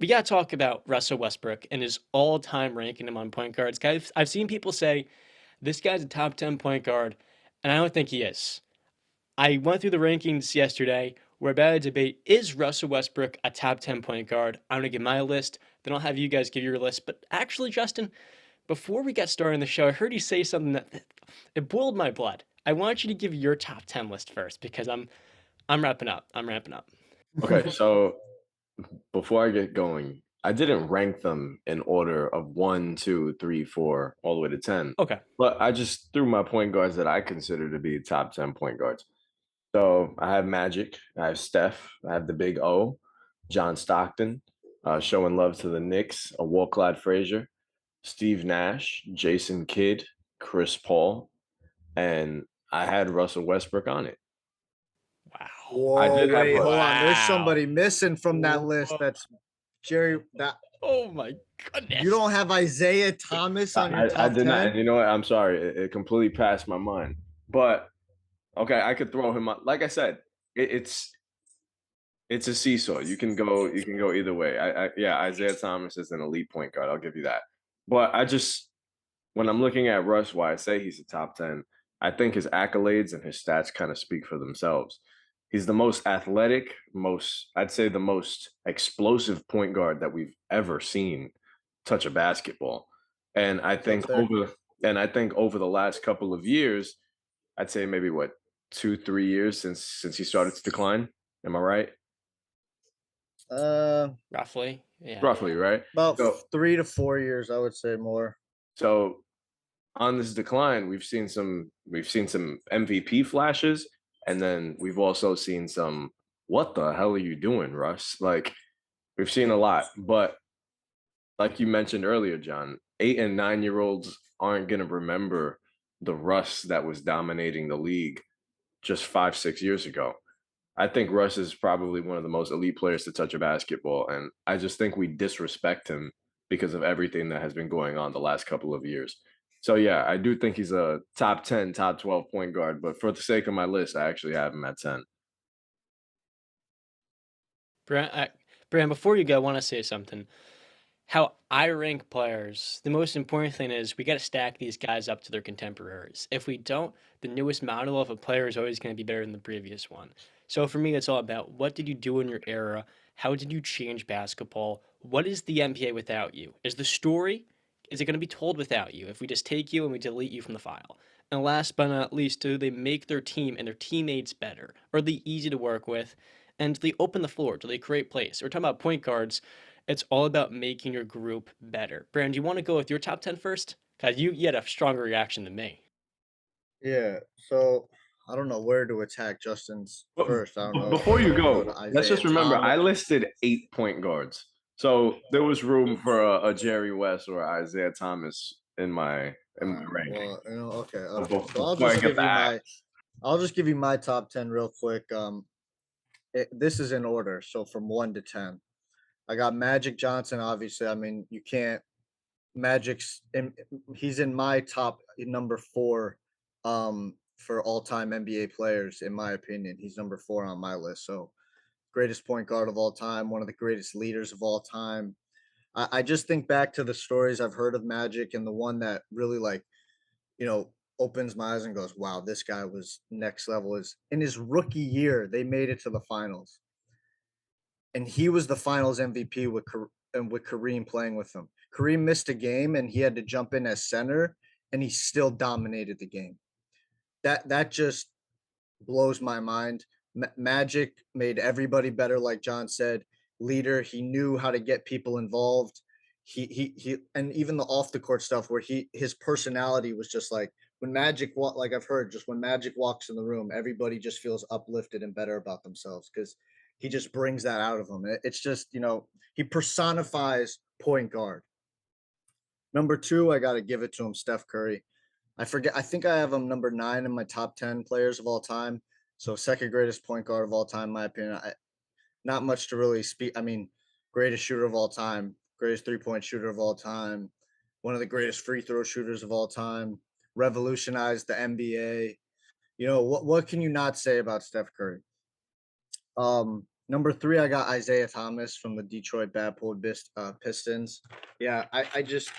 we got to talk about Russell Westbrook and his all-time ranking among point guards. Guys, I've seen people say this guy's a top 10 point guard, and I don't think he is. I went through the rankings yesterday. We're about to debate, is Russell Westbrook a top 10 point guard? I'm going to give my list, then I'll have you guys give your list. But actually, Justin, before we got started on the show, I heard you say something that it boiled my blood. I want you to give your top 10 list first because I'm wrapping up. I'm ramping up. Okay, so before I get going, I didn't rank them in order of one, two, three, four, all the way to 10. Okay. But I just threw my point guards that I consider to be top 10 point guards. So I have Magic, I have Steph, I have the Big O, John Stockton, showing love to the Knicks, a Clyde Frazier, Steve Nash, Jason Kidd, Chris Paul, and I had Russell Westbrook on it. Wow. I Whoa, did have wait, hold on. There's Wow. somebody missing from that list. Whoa. That's Jerry. That Oh my you goodness. don't have Isaiah Thomas on your I top did not, and 10? you know what? I'm sorry, it completely passed my mind. But okay, I could throw him up. Like I said, it's a seesaw. You can go either way. Yeah, Isaiah Thomas is an elite point guard. I'll give you that. But I just when I'm looking at Russ, why I say he's a top 10, I think his accolades and his stats kind of speak for themselves. He's the most athletic, I'd say the most explosive point guard that we've ever seen touch a basketball. And I It's up think there. over the last couple of years, I'd say maybe what 2, 3 years since he started to decline. Am I right? Uh, Roughly. Yeah. Roughly, right? about So 3 to 4 years, I would say more. so on this decline, we've seen some MVP flashes, and then we've also seen some what the hell are you doing, Russ? Like we've seen a lot, but like you mentioned earlier, John, 8 and 9 year olds aren't gonna remember the Russ that was dominating the league just 5, 6 years ago. I think Russ is probably one of the most elite players to touch a basketball, and I just think we disrespect him because of everything that has been going on the last couple of years. So yeah, I do think he's a top 10, top 12 point guard, but for the sake of my list, I actually have him at 10. Brand, before you go, I want to say something. How I rank players, the most important thing is we got to stack these guys up to their contemporaries. If we don't, the newest model of a player is always going to be better than the previous one. So for me, it's all about what did you do in your era? How did you change basketball? What is the NBA without you? Is the story, is it going to be told without you if we just take you and we delete you from the file? And last but not least, do they make their team and their teammates better? Are they easy to work with? And do they open the floor? Do they create plays? We're talking about point guards. It's all about making your group better. Brandon, do you want to go with your top 10 first? Because you had a stronger reaction than me. Yeah. So I don't know where to attack Justin's But first. I don't know if before we you want to go go, to let's Isaiah just remember Thomas. I listed 8 point guards. So there was room for a Jerry West or Isaiah Thomas All in my right. ranking. Well, okay, okay. So Before I get the axe. I'll just give you my top 10 real quick. This is in order. So from 1 to 10. I got Magic Johnson, obviously. I mean, you can't Magic's in, he's in my top number 4 for all-time NBA players in my opinion. He's number 4 on my list. So, greatest point guard of all time, one of the greatest leaders of all time. I just think back to the stories I've heard of Magic, and the one that really opens my eyes and goes, "Wow, this guy was next level." Is in his rookie year, they made it to the finals, and he was the finals MVP with Kareem playing with him. Kareem missed a game and he had to jump in as center, and he still dominated the game. That just blows my mind. Magic made everybody better, like John said. Leader, he knew how to get people involved. And even the off the court stuff where his personality was just like like I've heard, just when Magic walks in the room, everybody just feels uplifted and better about themselves because he just brings that out of them. It's just he personifies point guard. Number 2, I got to give it to him, Steph Curry. I forget. I think I have him number 9 in my top 10 players of all time. So second greatest point guard of all time, in my opinion. Not much to really speak. I mean, greatest shooter of all time, greatest 3-point shooter of all time, one of the greatest free throw shooters of all time, revolutionized the NBA. What can you not say about Steph Curry? Number 3, I got Isaiah Thomas from the Detroit Bad Boy Pistons. Yeah, I just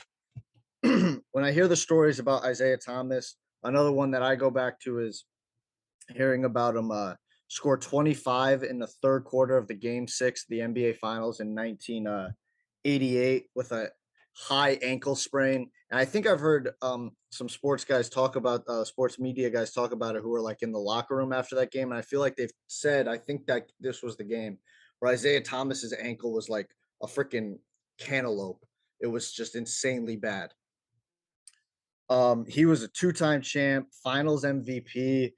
when I hear the stories about Isaiah Thomas, another one that I go back to is hearing about him score 25 in the third quarter of the game 6 of the NBA Finals in 1988 with a high ankle sprain. And I think I've heard some sports guys talk about sports media guys talk about it who were like in the locker room after that game. And I feel like they've said, I think that this was the game where Isaiah Thomas's ankle was like a freaking cantaloupe. It was just insanely bad. He was a 2-time champ, finals MVP,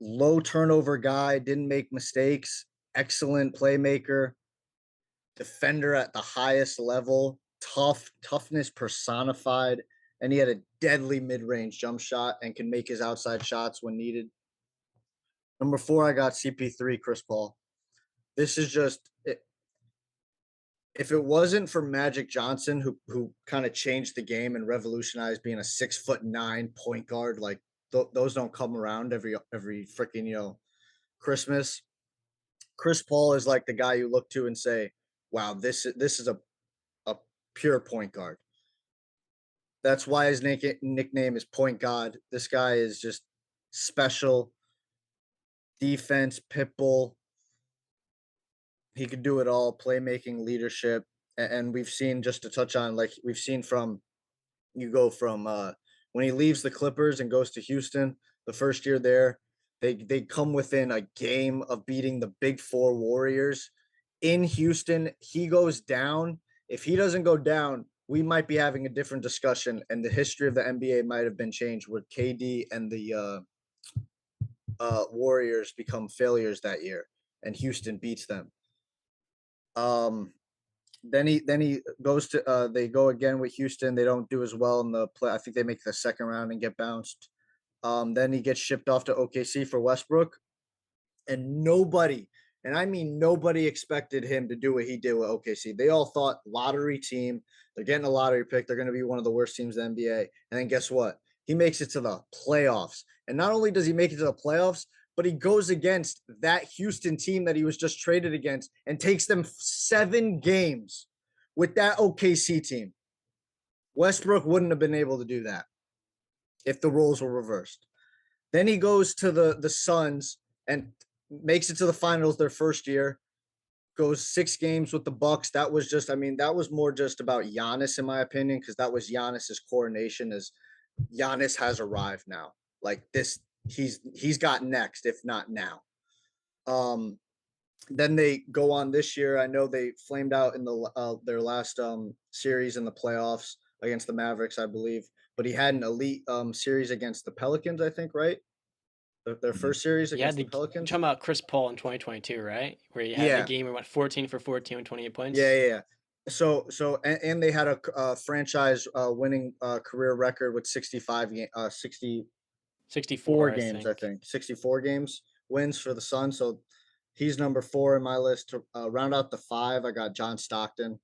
low turnover guy, didn't make mistakes, excellent playmaker, defender at the highest level, toughness personified, and he had a deadly mid-range jump shot and can make his outside shots when needed. Number 4, I got CP3 Chris Paul. This is just if it wasn't for Magic Johnson, who kind of changed the game and revolutionized being a 6'9" point guard, like those don't come around every freaking Christmas. Chris Paul is like the guy you look to and say, "Wow, this is a pure point guard." That's why his nickname is Point God. This guy is just special. Defense, pitbull. He could do it all. Playmaking, leadership, and we've seen, just to touch on, like we've seen from you go from when he leaves the Clippers and goes to Houston, the first year there, they come within a game of beating the Big Four Warriors in Houston. He goes down. If he doesn't go down, we might be having a different discussion, and the history of the NBA might have been changed with KD and the Warriors become failures that year, and Houston beats them. Then he goes to they go again with Houston. They don't do as well in the play. I think they make the second round and get bounced. Then he gets shipped off to OKC for Westbrook, and nobody, and I mean nobody, expected him to do what he did with OKC. They all thought lottery team. They're getting a lottery pick. They're going to be one of the worst teams in the NBA. And then guess what? He makes it to the playoffs. And not only does he make it to the playoffs, but he goes against that Houston team that he was just traded against and takes them 7 games with that OKC team. Westbrook wouldn't have been able to do that if the roles were reversed. Then he goes to the Suns and makes it to the finals their first year, goes 6 games with the Bucks. That was just, I mean, that was more just about Giannis, in my opinion, because that was Giannis's coronation, as Giannis has arrived now. Like this, he's got next, if not now. Then they go on this year. I know they flamed out in their last series in the playoffs against the Mavericks, I believe. But he had an elite series against the Pelicans, I think, right? Their first series Yeah, against the you're Pelicans. talking about Chris Paul in 2022, right? Where you had the Yeah, game where went 14 for 14 with 28 points. yeah. So and they had a franchise winning career record with 64 64, I games, I think. think. 64 games wins for the Suns. So he's number 4 in my list. To round out the 5, I got John Stockton.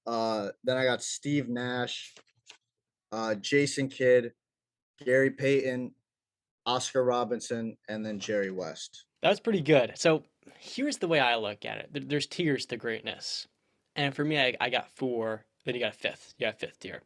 Then I got Steve Nash, Jason Kidd, Gary Payton, Oscar Robinson, and then Jerry West. That was pretty good. So here's the way I look at it. There's tiers to greatness. And for me, I got 4. Then you got a 5th. You got a 5th tier.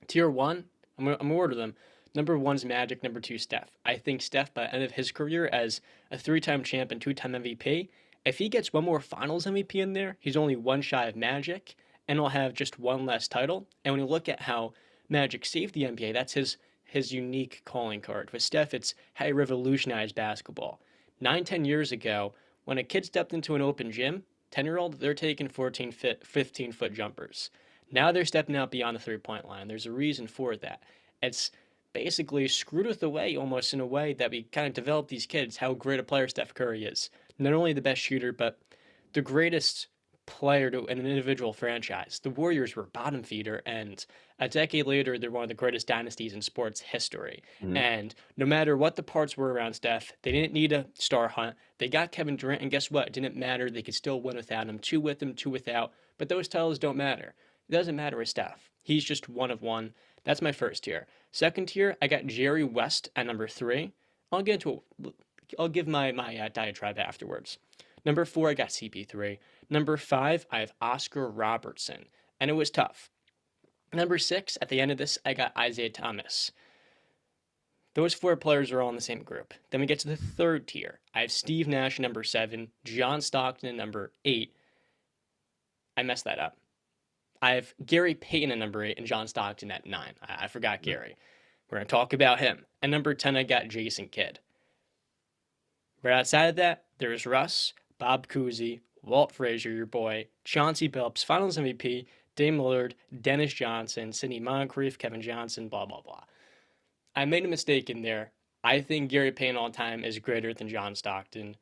Tier 1, I'm gonna order them. Number 1's Magic. Number 2, Steph. I think Steph, by the end of his career as a 3-time champ and 2-time MVP, if he gets one more Finals MVP in there, he's only one shy of Magic, and he'll have just one less title. And when you look at how Magic saved the NBA, that's his unique calling card. With Steph, it's how he revolutionized basketball. 9, 10 years ago, when a kid stepped into an open gym, 10-year-old, they're taking 15-foot jumpers. Now they're stepping out beyond the three-point line. There's a reason for that. It's basically screwed with the way, almost in a way, that we kind of develop these kids, how great a player Steph Curry is. Not only the best shooter, but the greatest player to an individual franchise. The Warriors were bottom feeder, and a decade later, they're one of the greatest dynasties in sports history. Mhm. And no matter what the parts were around Steph, they didn't need a star hunt. They got Kevin Durant, and guess what? It didn't matter. They could still win without him. 2 with him, 2 without. But those titles don't matter. It doesn't matter with Steph. He's just one of one. That's my first tier. Second tier, I got Jerry West at number 3. I'll give my diatribe afterwards. Number 4, I got CP3. Number 5, I have Oscar Robertson, and it was tough. Number 6, at the end of this, I got Isaiah Thomas. Those 4 players are all in the same group. Then we get to the third tier. I have Steve Nash, number 7, John Stockton, number 8. I messed that up. I have Gary Payton at number 8 and John Stockton at 9. I forgot Gary. We're going to talk about him. And number 10, I got Jason Kidd. Right outside of that, there's Russ, Bob Cousy, Walt Frazier, your boy, Chauncey Billups, Finals MVP, Dame Lillard, Dennis Johnson, Sidney Moncrief, Kevin Johnson, blah, blah, blah. I made a mistake in there. I think Gary Payton all time is greater than John Stockton.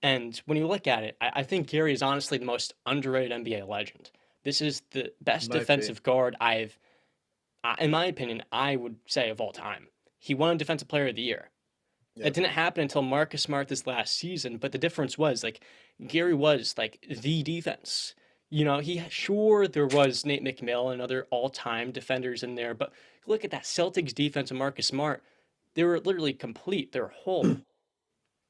And when you look at it, I think Gary is honestly the most underrated NBA legend. This is the best defensive guard in my opinion, I would say of all time. He won Defensive Player of the Year. It didn't happen until Marcus Smart this last season, but the difference was Gary was the defense. There was Nate McMillan and other all-time defenders in there, but look at that Celtics defense and Marcus Smart. They were literally complete. They were whole.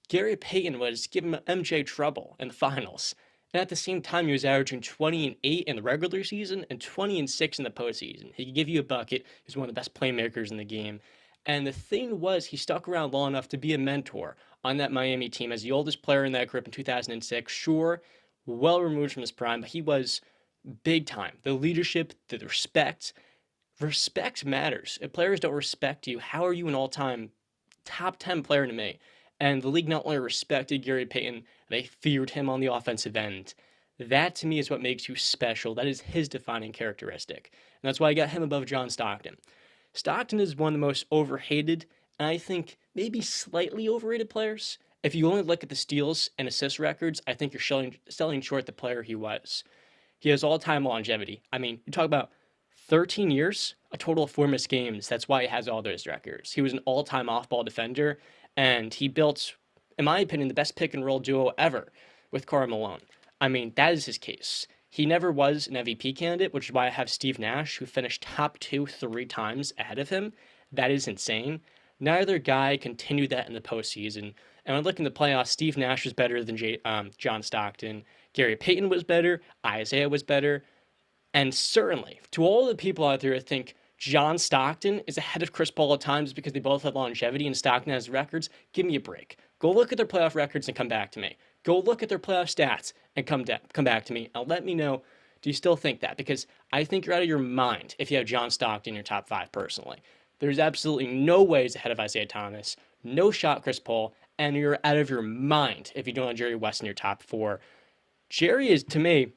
Gary Payton was giving MJ trouble in the finals. And at the same time, he was averaging 20-8 in the regular season and 20-6 in the postseason. He could give you a bucket. He was one of the best playmakers in the game. And the thing was, he stuck around long enough to be a mentor on that Miami team as the oldest player in that group in 2006. Sure, well removed from his prime, but he was big time. The leadership, the respect. Respect matters. If players don't respect you, how are you an all-time top 10 player to me? And the league not only respected Gary Payton, they feared him on the offensive end. That, to me, is what makes you special. That is his defining characteristic. And that's why I got him above John Stockton. Stockton is one of the most overhated, and I think maybe slightly overrated players. If you only look at the steals and assist records, I think you're selling short the player he was. He has all-time longevity. I mean, you talk about 13 years, a total of 4 missed games. That's why he has all those records. He was an all-time off-ball defender, and he built, in my opinion, the best pick-and-roll duo ever with Karl Malone. I mean, that is his case. He never was an MVP candidate, which is why I have Steve Nash, who finished top 2 3 times ahead of him. That is insane. Neither guy continued that in the postseason. And when looking at the playoffs, Steve Nash was better than John Stockton. Gary Payton was better. Isaiah was better. And certainly, to all the people out there that think John Stockton is ahead of Chris Paul at times because they both have longevity and Stockton has records, give me a break. Go look at their playoff records and come back to me. Go look at their playoff stats and come back to me and let me know, do you still think that? Because I think you're out of your mind if you have John Stockton in your top 5 personally. There's absolutely no ways ahead of Isaiah Thomas, no shot Chris Paul, and you're out of your mind if you don't have Jerry West in your top 4. Jerry is, to me,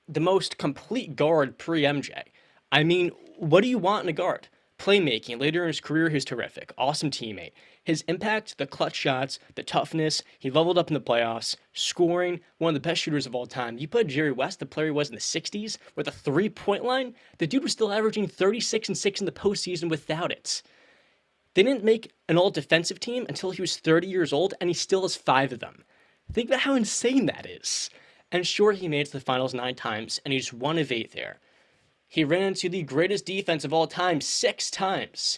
the most complete guard pre-MJ. I mean, what do you want in a guard? Playmaking. Later in his career, he's terrific. Awesome teammate. His impact, the clutch shots, the toughness, he leveled up in the playoffs, scoring, one of the best shooters of all time. You put Jerry West, the player he was in the 60s, with a 3-point line, the dude was still averaging 36-6 in the postseason without it. They didn't make an all-defensive team until he was 30 years old, and he still has 5 of them. Think about how insane that is. And sure, he made it to the finals 9 times, and he's 1 of 8 there. He ran into the greatest defense of all time 6 times.